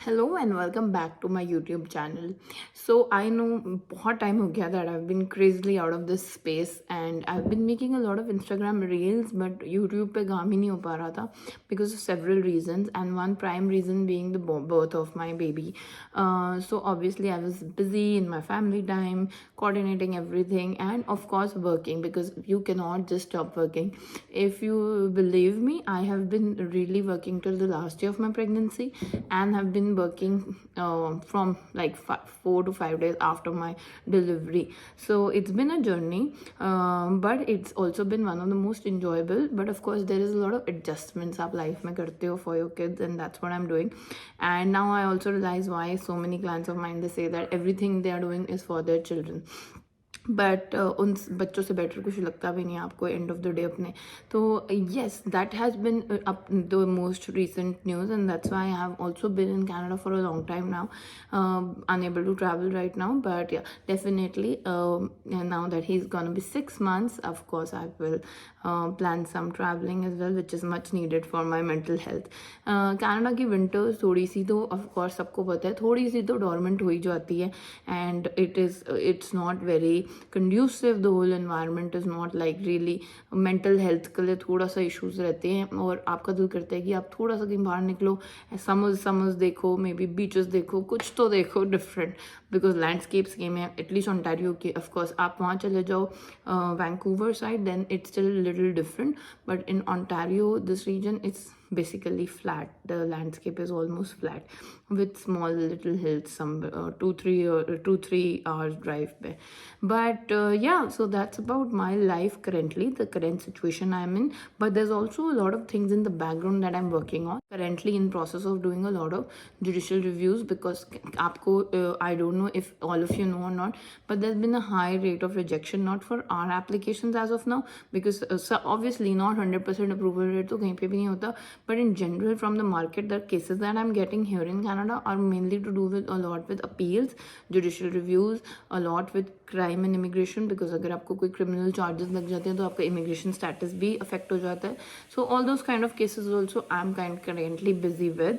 Hello and welcome back to my YouTube channel. So I know बहुत time हो गया that I've been crazily out of this space and I've been making a lot of Instagram reels but YouTube पे काम ही नहीं हो पा रहा था because of several reasons and one prime reason being the birth of my baby. So obviously I was busy in my family time, coordinating everything and of course working because you cannot just stop working. If you believe me, I have been really working till the last year of my pregnancy and have been working from like 4 to 5 days after my delivery. So it's been a journey, but it's also been one of the most enjoyable. But of course there is a lot of adjustments आप life में करते हो for your kids, and that's what I'm doing. And now I also realize why so many clients of mine, they say that everything they are doing is for their children. But उन बच्चों से better कुछ लगता भी नहीं आपको end of the day अपने. तो yes, that has been up the most recent news and that's why I have also been in Canada for a long time now, unable to travel right now. But yeah, definitely now that he's gonna be 6 months, of course I will plan some traveling as well, which is much needed for my mental health. Canada की winters थोड़ी सी तो of course सबको पता है, थोड़ी सी तो dormant हो ही जाती है and it's not very conducive. The whole environment is not like really mental health के लिए थोड़ा सा इश्यूज रहते हैं और आपका दिल करता है कि आप थोड़ा सा कहीं बाहर निकलो, समर्स देखो, मे बी बीचेस देखो, कुछ तो देखो डिफरेंट, बिकॉज लैंडस्केप्स गेम है एटलीस्ट ऑन्टारियो के. ऑफकोर्स आप वहाँ चले जाओ Vancouver side, then it's still little different, but in Ontario this region it's basically flat. The landscape is almost flat with small little hills, some 2-3 hours drive by. But yeah, so that's about my life currently, the current situation I'm in. But there's also a lot of things in the background that I'm working on currently, in process of doing a lot of judicial reviews, because aapko I don't know if all of you know or not, but there's been a high rate of rejection, not for our applications as of now, because so obviously not 100% approval rate तो कहीं पे भी नहीं होता. But in general, from the market, the cases that I'm getting here in Canada are mainly to do with a lot with appeals, judicial reviews, a lot with crime and immigration, because अगर आपको कोई criminal charges लग जाते हैं तो आपका immigration status भी affect हो जाता है. So all those kind of cases also I'm currently busy with,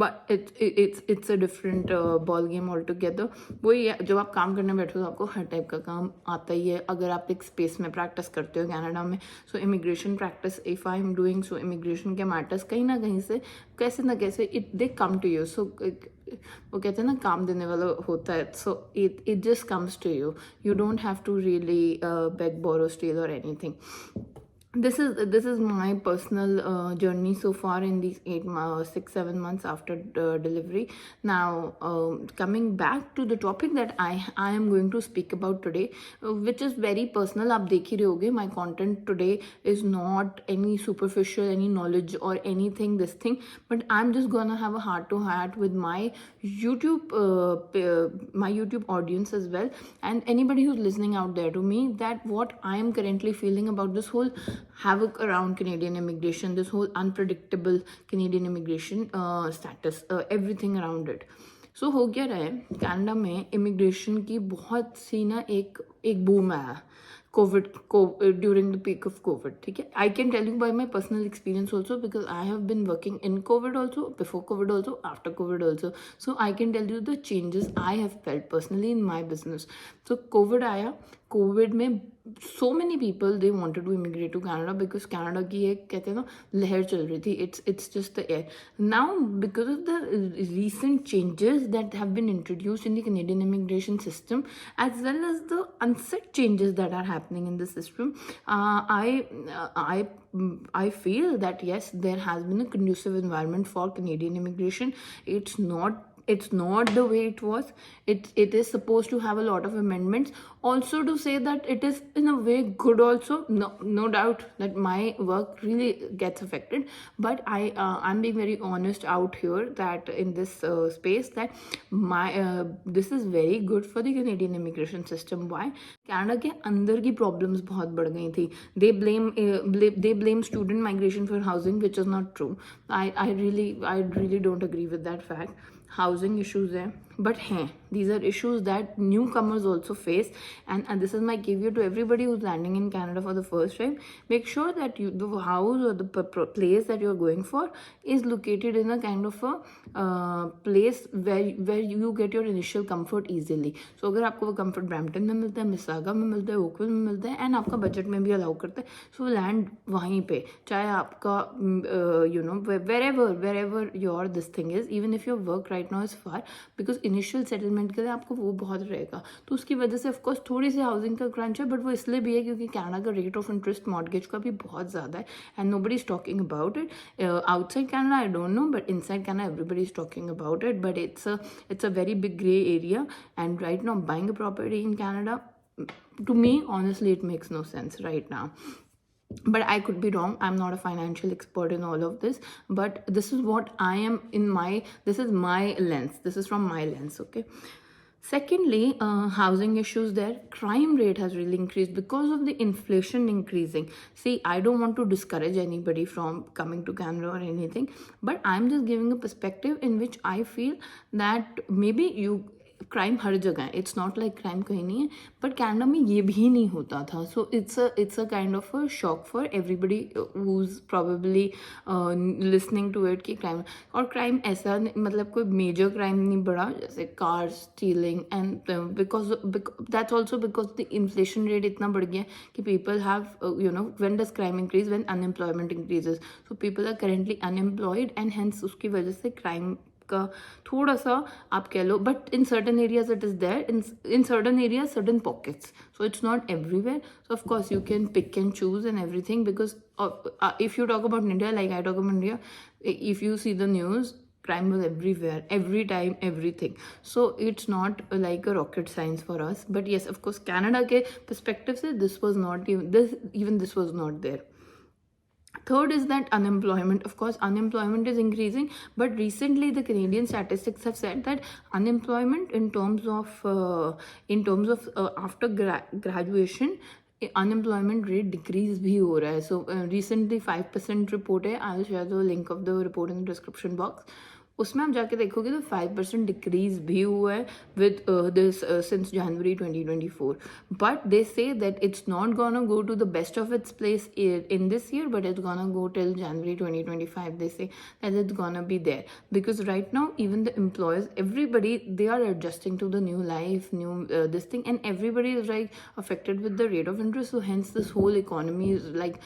but it's a different ball game altogether. वही है, जब आप काम करने बैठो तो आपको हर टाइप का काम आता ही है अगर आप एक स्पेस में प्रैक्टिस करते हो कनाडा में. So immigration practice if I am doing, so immigration के मैटर्स कहीं ना कहीं से कैसे ना कैसे it they come to you. सो वो कहते हैं ना, काम देने वाला होता है. So it just comes to you. You don't have to really beg, borrow, steal और anything. This is my personal journey so far in these 6-7 months after delivery. Now coming back to the topic that I am going to speak about today, which is very personal. आप देख ही रहे होगे, my content today is not any superficial, any knowledge or anything this thing, but I'm just gonna have a heart to heart with my YouTube audience as well, and anybody who's listening out there to me, that what I am currently feeling about this whole havoc around Canadian immigration, this whole unpredictable Canadian immigration status, everything around it. So हो क्या रहा है Canada में, immigration की बहुत सी ना एक boom आया COVID during the peak of COVID. ठीक है, I can tell you by my personal experience also, because I have been working in COVID also, before COVID also, after COVID also. So I can tell you the changes I have felt personally in my business. So COVID आया, COVID में so many people they wanted to immigrate to Canada because Canada की एक कहते हैं ना लहर चल रही थी. It's just the air. Now because of the recent changes that have been introduced in the Canadian immigration system, as well as the unsaid changes that are happening in the system, I feel that yes, there has been a conducive environment for Canadian immigration. It's not the way it was. It is supposed to have a lot of amendments. Also to say that it is in a way good also. No doubt that my work really gets affected. But I'm being very honest out here that in this space that this is very good for the Canadian immigration system. Why? Canada के अंदर की problems बहुत बढ़ गई थी. They blame student migration for housing, which is not true. I really don't agree with that fact. Housing issues हैं, but hey, these are issues that newcomers also face, and this is my caveat to everybody who's landing in Canada for the first time. Make sure that the house or the place that you're going for is located in a kind of a place where you get your initial comfort easily. So अगर आपको वो comfort Brampton में मिलता है, Mississauga में मिलता है, Oakville में मिलता है, and आपका budget में भी allow करता है, so land वहीं पे, चाहे आपका wherever your this thing is, even if your work right now is far, because initial settlement के लिए आपको वो बहुत रहेगा, तो उसकी वजह से ऑफकोर्स थोड़ी सी हाउसिंग का क्रंच है, बट वो इसलिए भी है क्योंकि कनाडा का रेट ऑफ इंटरेस्ट मॉर्गेज का भी बहुत ज़्यादा है, and nobody is talking about it. Outside Canada I don't know, but inside Canada everybody is talking about it, but it's a very big gray area, and right now buying a property in Canada, to me honestly it makes no sense right now. But I could be wrong. I'm not a financial expert in all of this, but this is what I am this is my lens. This is from my lens, okay? Secondly, housing issues there. Crime rate has really increased because of the inflation increasing. See, I don't want to discourage anybody from coming to Canada or anything, but I'm just giving a perspective in which I feel that maybe crime हर जगह है, it's not like crime कहीं नहीं है, but Canada में ये भी नहीं होता था. So it's a kind of a shock for everybody who is probably listening to it कि क्राइम, और क्राइम ऐसा मतलब कोई मेजर क्राइम नहीं बढ़ा, जैसे car stealing, and because that's also because the inflation rate इतना बढ़ गया कि people have when does crime increase, when unemployment increases, so people are currently unemployed, and hence उसकी वजह से क्राइम का थोड़ा सा आप कह लो, but in certain areas it is there, in certain areas certain pockets, so it's not everywhere. So of course you can pick and choose and everything, because if you talk about India, like I talk about India, if you see the news, crime was everywhere, every time, everything. So it's not like a rocket science for us. But yes, of course, Canada ke perspective se this was not this was not there. Third is that unemployment. Of course, unemployment is increasing, but recently the Canadian statistics have said that unemployment in terms of after graduation, unemployment rate decrease भी हो रहा है. So recently 5% report है. I'll share the link of the report in the description box. उसमें आप जाके देखोगे तो 5% डिक्रीज भी हुआ है with this since January 2024. But they say that it's not gonna go to the best of its place in this year, but it's gonna go till January 2025. They say that it's gonna be there because right now even the employers, everybody, they are adjusting to the new life, new this thing, and everybody is like affected with the rate of interest. So hence this whole economy is like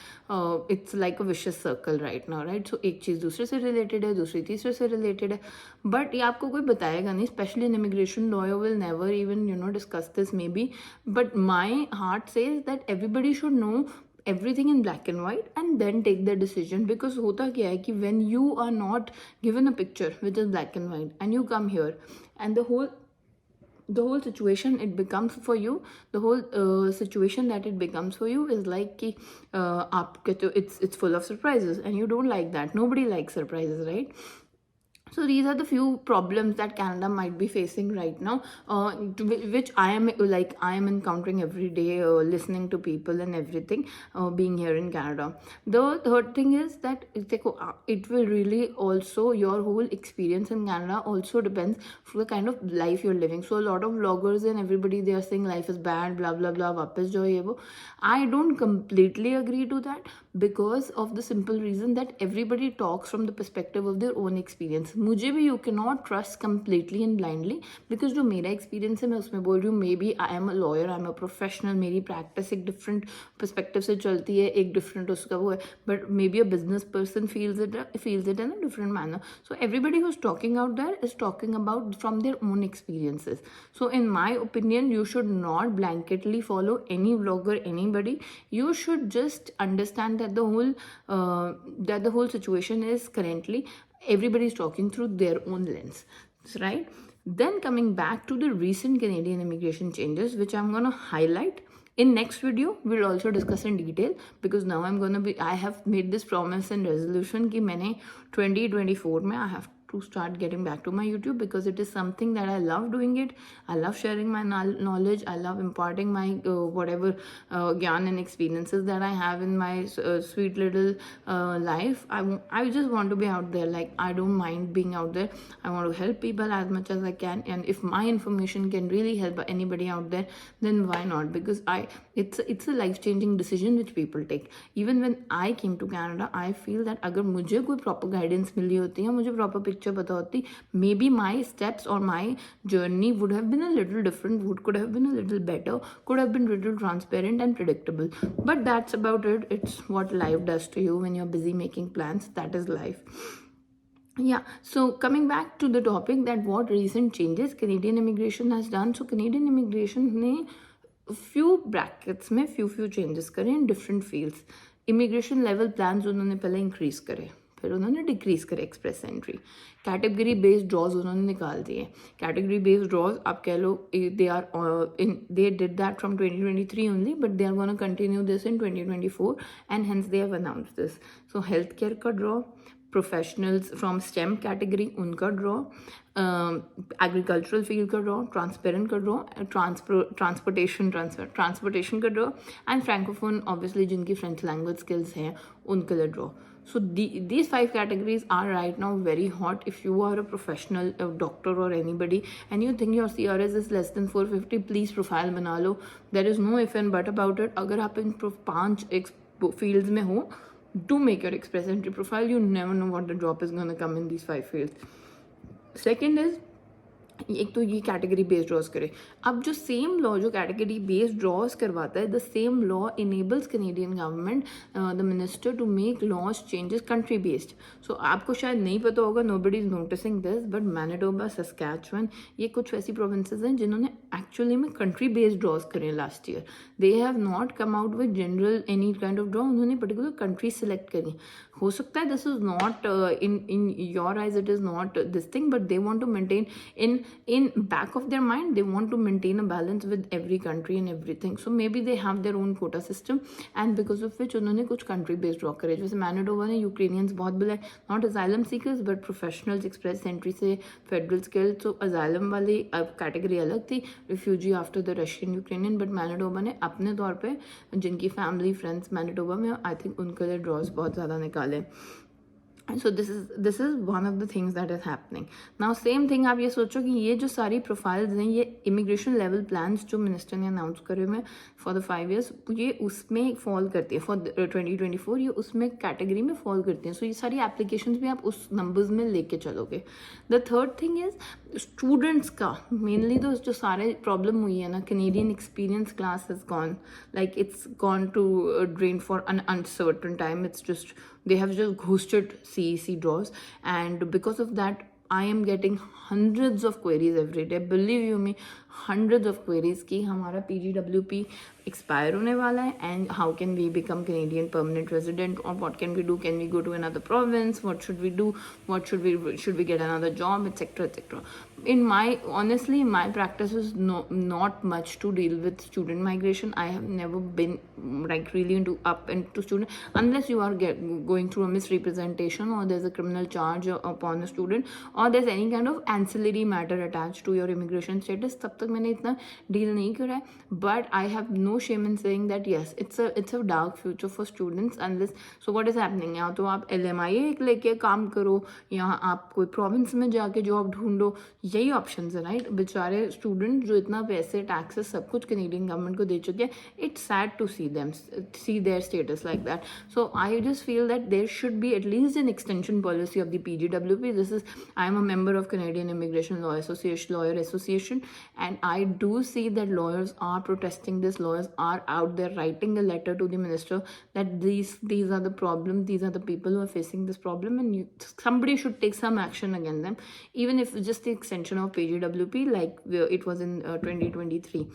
it's like a vicious circle right now, right? So एक चीज़ दूसरे से related है, दूसरी तीसरे से related है, but ये आपको कोई बताएगा नहीं, specially in immigration lawyer will never even discuss this may be, but my heart says that everybody should know everything in black and white and then take the decision. Because होता क्या है कि when you are not given a picture which is black and white and you come here and the whole situation it becomes for you, the whole situation that it becomes for you is like कि आप कहते हो it's full of surprises and you don't like that. Nobody likes surprises, right? So these are the few problems that Canada might be facing right now, which I am encountering every day, listening to people and everything, being here in Canada. The third thing is that it will really also, your whole experience in Canada also depends for the kind of life you're living. So a lot of vloggers and everybody, they are saying life is bad, blah blah blah, वापस जाओ ये वो. I don't completely agree to that because of the simple reason that everybody talks from the perspective of their own experience. मुझे भी you cannot trust completely and blindly, because जो मेरा experience है मैं उसमें बोल रही हूँ. Maybe I am a lawyer, I am a professional, मेरी प्रैक्टिस एक डिफरेंट परस्पेक्टिव से चलती है, एक डिफरेंट उसका वो है, but maybe a business person feels it in a different manner. So everybody who's talking out there is talking about from their own experiences. So in my opinion, you should not blanketly follow any vlogger, anybody. You should just understand that the whole situation is currently everybody is talking through their own lens, right? Then coming back to the recent Canadian immigration changes, which I'm going to highlight in next video. We'll also discuss in detail, because now I have made this promise and resolution कि मैंने 2024 में I have to start getting back to my YouTube, because it is something that I love doing it. I love sharing my knowledge. I love imparting my whatever gyan and experiences that I have in my sweet little life. I just want to be out there. Like, I don't mind being out there. I want to help people as much as I can, and if my information can really help anybody out there, then why not? Because it's a life-changing decision which people take. Even when I came to Canada, I feel that अगर मुझे कोई proper guidance मिली होती है, मुझे proper picture पता होती, maybe my steps or my journey would have been a little different, could have been a little better, could have been a little transparent and predictable. But that's about it. It's what life does to you when you're busy making plans. That is life. Yeah, so coming back to the topic, that what recent changes Canadian immigration has done. So Canadian immigration ने few brackets में few changes करे in different fields. Immigration level plans उन्होंने पहले increase करे, फिर उन्होंने decrease करे express entry. Category based draws उन्होंने निकाल दिए. Category based draws आप कह लो they did that from 2023 only, but they are going to continue this in 2024, and hence they have announced this. So healthcare का draw, professionals from stem category उनका draw, agricultural field का draw, transparent का draw, transportation का draw, and francophone obviously जिनकी French language skills हैं उनके लिए draw. So these 5 categories are right now very hot. If you are a professional, a doctor or anybody, and you think your CRS is less than 450, please profile बना लो. There is no if and but about it. अगर आप इन 5 fields में हो, do make your express entry profile. You never know what the job is going to come in these 5 fields. Second is, एक तो ये category based draws करे. अब जो सेम लॉ जो कैटेगरी बेस्ड ड्रॉज करवाता है, the same law enables Canadian government the minister to make laws changes country based. So आपको शायद नहीं पता होगा, nobody is noticing this, but Manitoba, Saskatchewan, ये कुछ ऐसी प्रोविंसेस हैं जिन्होंने एक्चुअली में कंट्री बेस्ड ड्रॉज करे last year. They have not come out with general any kind of draw. उन्होंने पर्टिकुलर कंट्री सेलेक्ट करी. हो सकता है this is not in your eyes it is not this thing, but they want to maintain in back of their mind, they want to maintain a balance with every country and everything. So maybe they have their own quota system, and because of which उन्होंने कुछ country based draw करे. जैसे Manitoba ने Ukrainians बहुत बुलाए, not asylum seekers but professionals, express entry से federal skill. तो asylum वाली कैटेगरी अलग थी, refugee after the Russian Ukrainian, but Manitoba ने अपने तौर पे जिनकी फैमिली फ्रेंड्स मैनिटोबा में, आई थिंक उनके लिए ड्रॉज बहुत ज़्यादा निकाले. So this is one of the things that is happening now. Same thing आप ये सोचो कि ये जो सारी प्रोफाइल्स हैं, ये इमिग्रेशन लेवल प्लान्स जो मिनिस्टर ने अनाउंस करे हुए फॉर द 5 years, ये उसमें फॉल करती है. फॉर 2024 ये उसमें कैटेगरी में फॉल करती हैं. सो ये सारी एप्लीकेशंस भी आप उस नंबर्स में लेके चलोगे. The third thing is students का मेनली तो जो सारे प्रॉब्लम हुई है ना, Canadian experience class is gone, like it's gone to drain for an uncertain time. It's just they have just ghosted CEC draws, and because of that I am getting hundreds of queries every day. Believe you me, hundreds of queries कि हमारा PGWP expire होने वाला है, and how can we become Canadian permanent resident, or what can we do, can we go to another province, what should we do, what should we get another job, etc, etc. In my practice is not much to deal with student migration. I have never been like really into student, unless you are going through a misrepresentation, or there's a criminal charge upon a student, or there's any kind of ancillary matter attached to your immigration status. तब तक मैंने इतना deal नहीं करा है, but I have no shame in saying that yes, it's a dark future for students unless. So what is happening, या तो आप LMIA लेके काम करो, या आप कोई प्रोविंस में जाके जॉब ढूंढो, यही ऑप्शन है, राइट. बेचारे स्टूडेंट जो इतना पैसे, टैक्सेस, सब कुछ कैनेडियन गवर्नमेंट को दे चुके हैं, it's sad to see their status like that. So I just feel that there should be at least an extension policy of the PGWP. This is, I am a member of Canadian Immigration Lawyer Association, and I do see that lawyers are protesting this. Lawyers are out there writing a letter to the minister that these are the problems, these are the people who are facing this problem, and somebody should take some action against them, even if it's just the extension of PGWP like it was in 2023.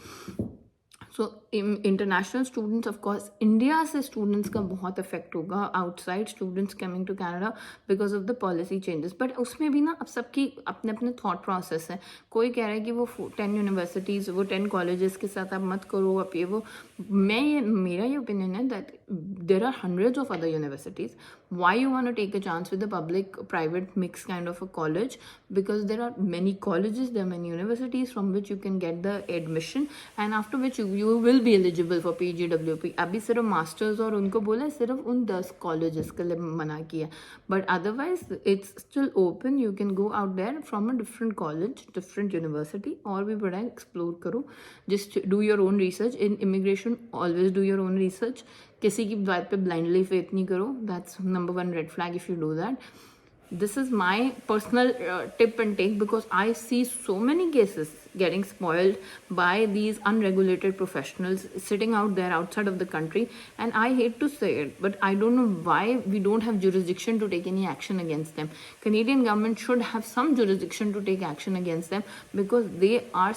So international students of course, India से students का बहुत effect होगा, outside students coming to Canada because of the policy changes. But उसमें भी ना अब सबकी अपने अपने थॉट प्रोसेस है. कोई कह रहा है कि वो 10 यूनिवर्सिटीज़, वो 10 कॉलेजेस के साथ आप मत करो, आप ये वो. मेरा ये ओपिनियन है that there are hundreds of other universities. Why you want to take a chance with a public private mix kind of a college? Because there are many colleges, there are many universities from which you can get the admission, and after which you will be eligible for PGWP. अभी सिर्फ masters और उनको बोला है, सिर्फ उन 10 colleges के लिए मना किया, but otherwise it's still open. You can go out there from a different college, different university, और भी बड़ा एक्सप्लोर करो. Just do your own research in immigration. Always do your own research. किसी की बात पे ब्लाइंडली फेथ नहीं करो. That's number 1 red flag if you do that. This is my personal tip and take, because I see so many cases getting spoiled by these unregulated professionals sitting out there outside of the country, and I hate to say it, but I don't know why we don't have jurisdiction to take any action against them. Canadian government should have some jurisdiction to take action against them, because they are,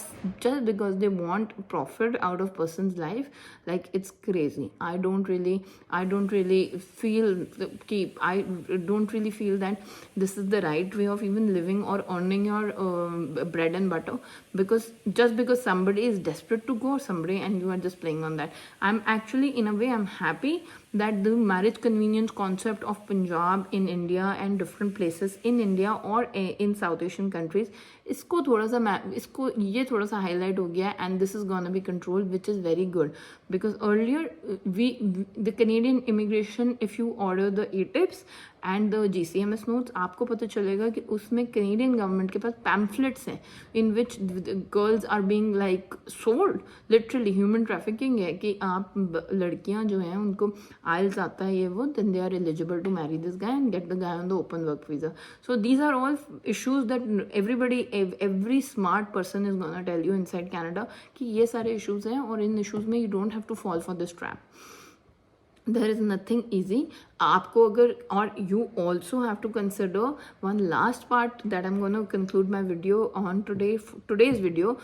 just because they want profit out of person's life, like it's crazy. I don't really feel that this is the right way of even living or earning your bread and butter, because just because somebody is desperate to go somebody and you are just playing on that. I'm actually, in a way, I'm happy that the marriage convenience concept of Punjab in India and different places in India or in South Asian countries, इसको ये थोड़ा सा highlight हो गया, and this is gonna be controlled, which is very good, because earlier the Canadian immigration, if you order the e-tips and the GCMS notes, आपको पता चलेगा कि उसमें Canadian government के पास pamphlets हैं in which girls are being like sold, literally human trafficking है, कि आप लड़कियां जो हैं उनको IELTS आता है, ये वो, then they are eligible to marry this guy and get the guy on the open work visa. So these are all issues that every smart person is gonna tell you inside Canada कि ये सारे issues हैं, और इन issues में you don't have to fall for this trap. There is nothing easy. आपको अगर, और you also have to consider one last part that I'm going to conclude my video on today's video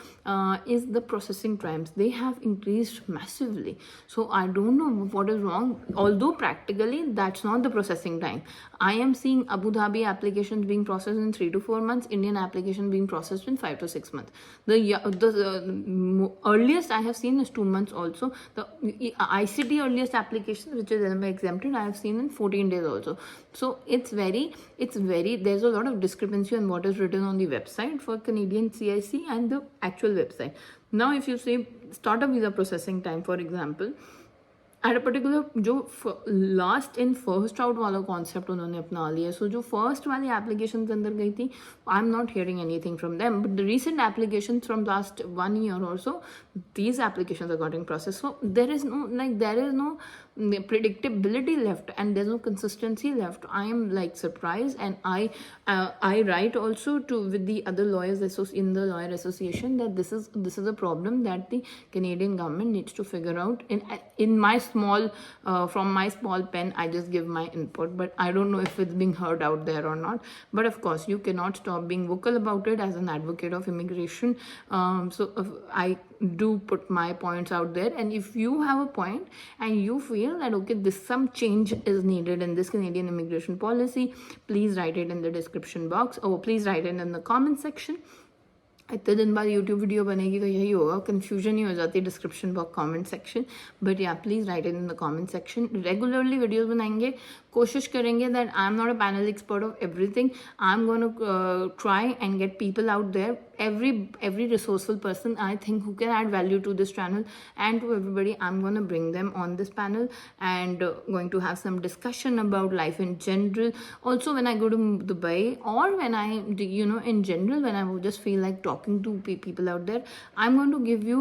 is the processing times. They have increased massively. So I don't know what is wrong, although practically that's not the processing time. I am seeing Abu Dhabi applications being processed in 3 to 4 months, Indian application being processed in 5 to 6 months. The earliest I have seen is 2 months also. The ICT earliest application, which is exempted, I have seen in 14 days also. So it's very, there's a lot of discrepancy on what is written on the website for Canadian CIC and the actual website. Now if you say startup visa processing time, for example, at a particular जो last in first out वाला concept उन्होंने अपना लिया. सो जो first वाली application के अंदर गई थी, आई am not hearing anything from them, but the recent application from last 1 year or so, these applications are getting processed. So there is no predictability left, and there's no consistency left. I am like surprised, and I write also with the other lawyers in the lawyer association that this is a problem that the Canadian government needs to figure out. In my small from my small pen, I just give my input, but I don't know if it's being heard out there or not. But of course you cannot stop being vocal about it as an advocate of immigration. So I do put my points out there, and if you have a point and you feel that okay, some change is needed in this Canadian immigration policy, please write it in the description box, or please write it in the comment section. इतने दिन बाद YouTube video बनेगी तो यही होगा, confusion ही हो जाती है description box comment section. But या please write it in the comment section. Regularly videos बनाएंगे, कोशिश करेंगे that I am not a panel expert of everything. I am gonna try and get people out there, every resourceful person I think who can add value to this channel and to everybody. I'm going to bring them on this panel and going to have some discussion about life in general. Also when I go to Dubai, or when I in general, when I just feel like talking to people out there, I'm going to give you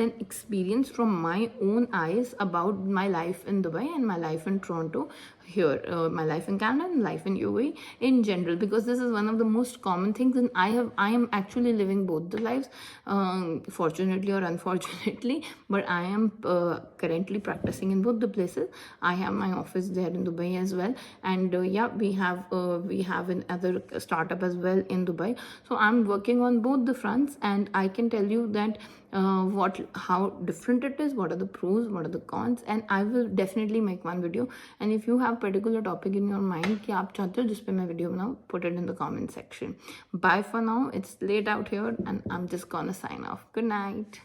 an experience from my own eyes about my life in Dubai and my life in Toronto. here, my life in Canada and life in UAE in general, because this is one of the most common things, and I am actually living both the lives, fortunately or unfortunately, but I am currently practicing in both the places. I have my office there in Dubai as well, and yeah, we have another startup as well in Dubai. So I'm working on both the fronts, and I can tell you that how different it is, what are the pros, what are the cons, and I will definitely make one video. And if you have particular topic in your mind कि आप चाहते हो जिस पे मैं video बनाऊँ, put it in the comment section. Bye for now. It's late out here, and I'm just gonna sign off. Good night.